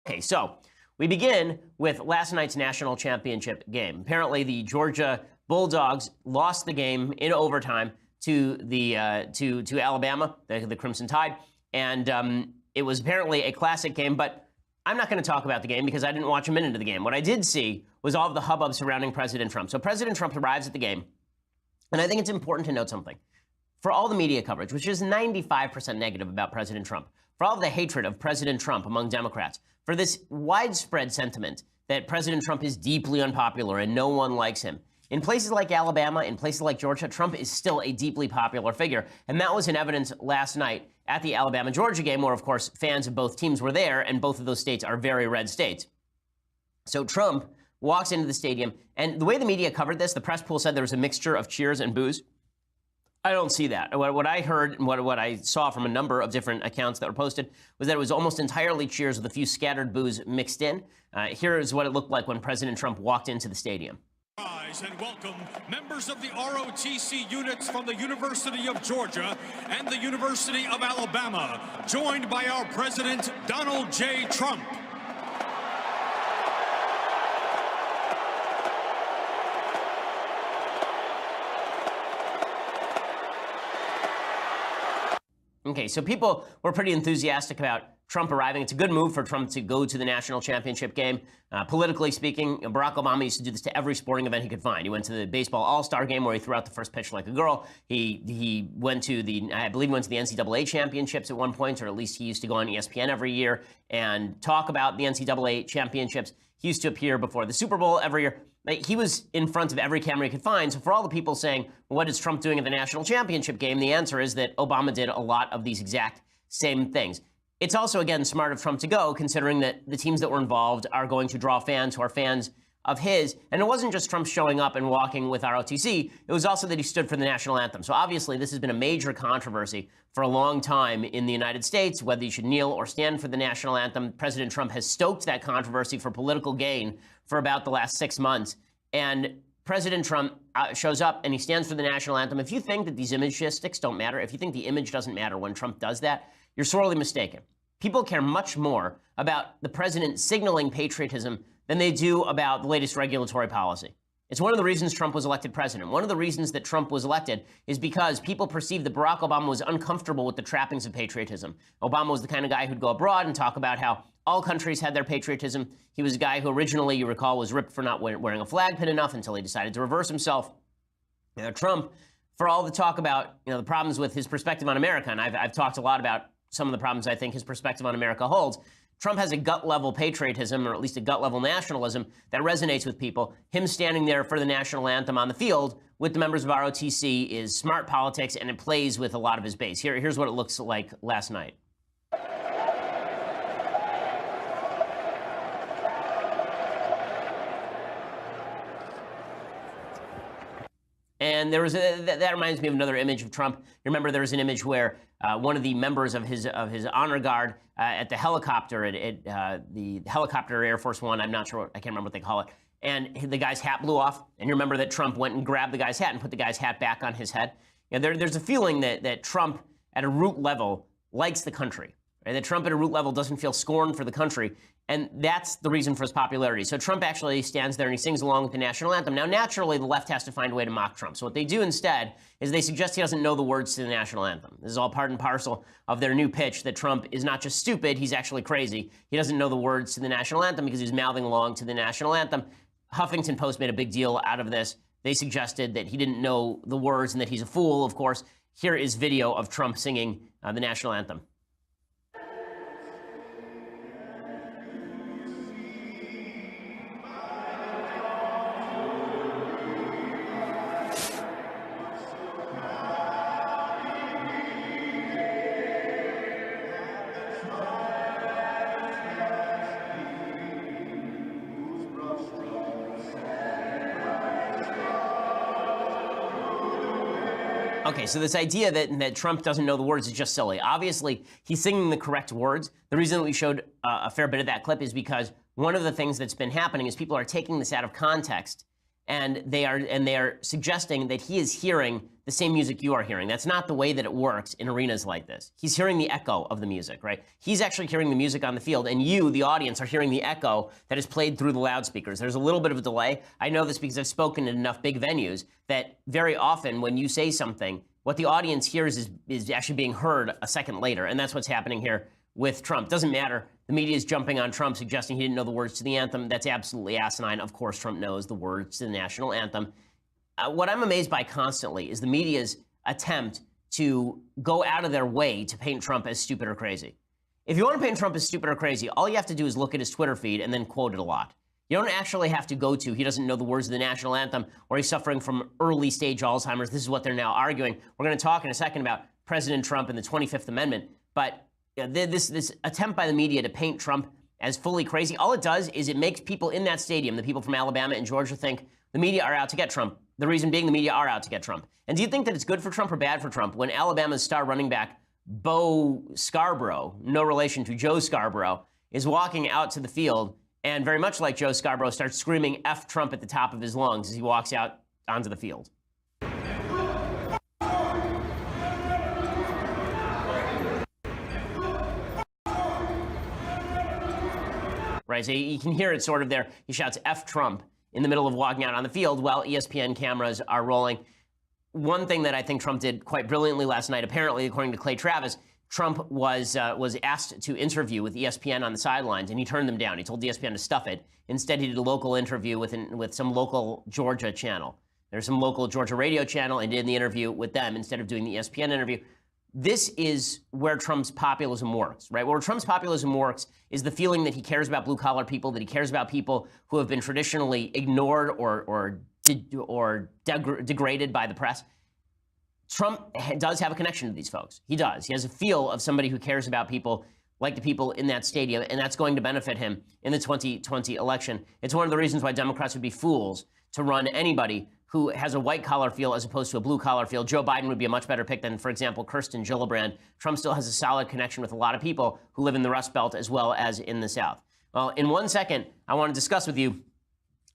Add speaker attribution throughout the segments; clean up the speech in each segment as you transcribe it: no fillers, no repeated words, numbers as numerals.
Speaker 1: Okay, so we begin with last night's national championship game. Apparently, the Georgia Bulldogs lost the game in overtime to to Alabama, the Crimson Tide, and it was apparently a classic game. But I'm not going to talk about the game because I didn't watch a minute of the game. What I did see was all of the hubbub surrounding President Trump. So President Trump arrives at the game, and I think it's important to note something. For all the media coverage, which is 95% negative about President Trump, for all of the hatred of President Trump among Democrats, for this widespread sentiment that President Trump is deeply unpopular and no one likes him, in places like Alabama, in places like Georgia, Trump is still a deeply popular figure. And that was in evidence last night at the Alabama-Georgia game, where, of course, fans of both teams were there, and both of those states are very red states. So Trump walks into the stadium, and the way the media covered this, the press pool said there was a mixture of cheers and boos. I don't see that. What I heard and what I saw from a number of different accounts that were posted was that it was almost entirely cheers with a few scattered boos mixed in. Here is what it looked like when President Trump walked into the stadium.
Speaker 2: Rise and welcome members of the ROTC units from the University of Georgia and the University of Alabama, joined by our President, Donald J. Trump.
Speaker 1: Okay, so people were pretty enthusiastic about Trump arriving. It's a good move for Trump to go to the national championship game. Politically speaking, Barack Obama used to do this to every sporting event he could find. He went to the baseball all-star game where he threw out the first pitch like a girl. He went to I believe he went to the NCAA championships at one point, or at least he used to go on ESPN every year and talk about the NCAA championships. He used to appear before the Super Bowl every year. He was in front of every camera he could find. So for all the people saying, what is Trump doing at the national championship game? The answer is that Obama did a lot of these exact same things. It's also, again, smart of Trump to go, considering that the teams that were involved are going to draw fans who are fans of his. And it wasn't just Trump showing up and walking with ROTC. It was also that he stood for the national anthem. So obviously, this has been a major controversy for a long time in the United States, whether you should kneel or stand for the national anthem. President Trump has stoked that controversy for political gain for about the last 6 months. And President Trump shows up and he stands for the national anthem. If you think that these imagistics don't matter, if you think the image doesn't matter when Trump does that, you're sorely mistaken. People care much more about the president signaling patriotism than they do about the latest regulatory policy. It's one of the reasons Trump was elected president. One of the reasons that Trump was elected is because people perceived that Barack Obama was uncomfortable with the trappings of patriotism. Obama was the kind of guy who'd go abroad and talk about how all countries had their patriotism. He was a guy who originally, you recall, was ripped for not wearing a flag pin enough until he decided to reverse himself. Trump, for all the talk about the problems with his perspective on America, and I've talked a lot about some of the problems I think his perspective on America holds, Trump has a gut-level patriotism, or at least a gut-level nationalism, that resonates with people. Him standing there for the national anthem on the field with the members of ROTC is smart politics, and it plays with a lot of his base. Here's what it looks like last night. And there was that reminds me of another image of Trump. You remember there was an image where one of the members of his honor guard at the helicopter at the helicopter Air Force One, I'm not sure, I can't remember what they call it, and the guy's hat blew off. And you remember that Trump went and grabbed the guy's hat and put the guy's hat back on his head. There's a feeling that Trump at a root level likes the country. Right? That Trump at a root level doesn't feel scorn for the country. And that's the reason for his popularity. So Trump actually stands there and he sings along with the national anthem. Now, naturally, the left has to find a way to mock Trump. So what they do instead is they suggest he doesn't know the words to the national anthem. This is all part and parcel of their new pitch that Trump is not just stupid, he's actually crazy. He doesn't know the words to the national anthem because he's mouthing along to the national anthem. Huffington Post made a big deal out of this. They suggested that he didn't know the words and that he's a fool, of course. Here is video of Trump singing the national anthem. Okay, so this idea that Trump doesn't know the words is just silly. Obviously, he's singing the correct words. The reason that we showed a fair bit of that clip is because one of the things that's been happening is people are taking this out of context and they are suggesting that he is hearing the same music you are hearing. That's not the way that it works in arenas like this. He's hearing the echo of the music, right? He's actually hearing the music on the field, and you, the audience, are hearing the echo that is played through the loudspeakers. There's a little bit of a delay. I know this because I've spoken in enough big venues that very often when you say something, what the audience hears is actually being heard a second later, and that's what's happening here with Trump. Doesn't matter. The media is jumping on Trump, suggesting he didn't know the words to the anthem. That's absolutely asinine. Of course, Trump knows the words to the national anthem. What I'm amazed by constantly is the media's attempt to go out of their way to paint Trump as stupid or crazy. If you want to paint Trump as stupid or crazy, all you have to do is look at his Twitter feed and then quote it a lot. You don't actually have to go to, he doesn't know the words of the national anthem, or he's suffering from early stage Alzheimer's. This is what they're now arguing. We're going to talk in a second about President Trump and the 25th Amendment. But this attempt by the media to paint Trump as fully crazy, all it does is it makes people in that stadium, the people from Alabama and Georgia, think the media are out to get Trump. The reason being the media are out to get Trump. And do you think that it's good for Trump or bad for Trump when Alabama's star running back, Bo Scarborough, no relation to Joe Scarborough, is walking out to the field and very much like Joe Scarborough starts screaming F Trump at the top of his lungs as he walks out onto the field? Right, so you can hear it sort of there. He shouts F Trump in the middle of walking out on the field while ESPN cameras are rolling. One thing that I think Trump did quite brilliantly last night, apparently, according to Clay Travis, Trump was asked to interview with ESPN on the sidelines, and he turned them down. He told ESPN to stuff it. Instead, he did a local interview with some local Georgia channel. There's some local Georgia radio channel, and did the interview with them instead of doing the ESPN interview. This is where Trump's populism works, right? Where Trump's populism works is the feeling that he cares about blue-collar people, that he cares about people who have been traditionally ignored or degraded by the press. Trump does have a connection to these folks. He does. He has a feel of somebody who cares about people like the people in that stadium, and that's going to benefit him in the 2020 election. It's one of the reasons why Democrats would be fools to run anybody who has a white-collar feel as opposed to a blue-collar feel. Joe Biden would be a much better pick than, for example, Kirsten Gillibrand. Trump still has a solid connection with a lot of people who live in the Rust Belt as well as in the South. Well, in 1 second, I want to discuss with you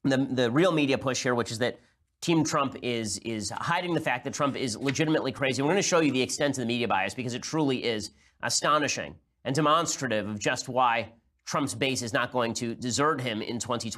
Speaker 1: the real media push here, which is that Team Trump is hiding the fact that Trump is legitimately crazy. We're going to show you the extent of the media bias because it truly is astonishing and demonstrative of just why Trump's base is not going to desert him in 2020.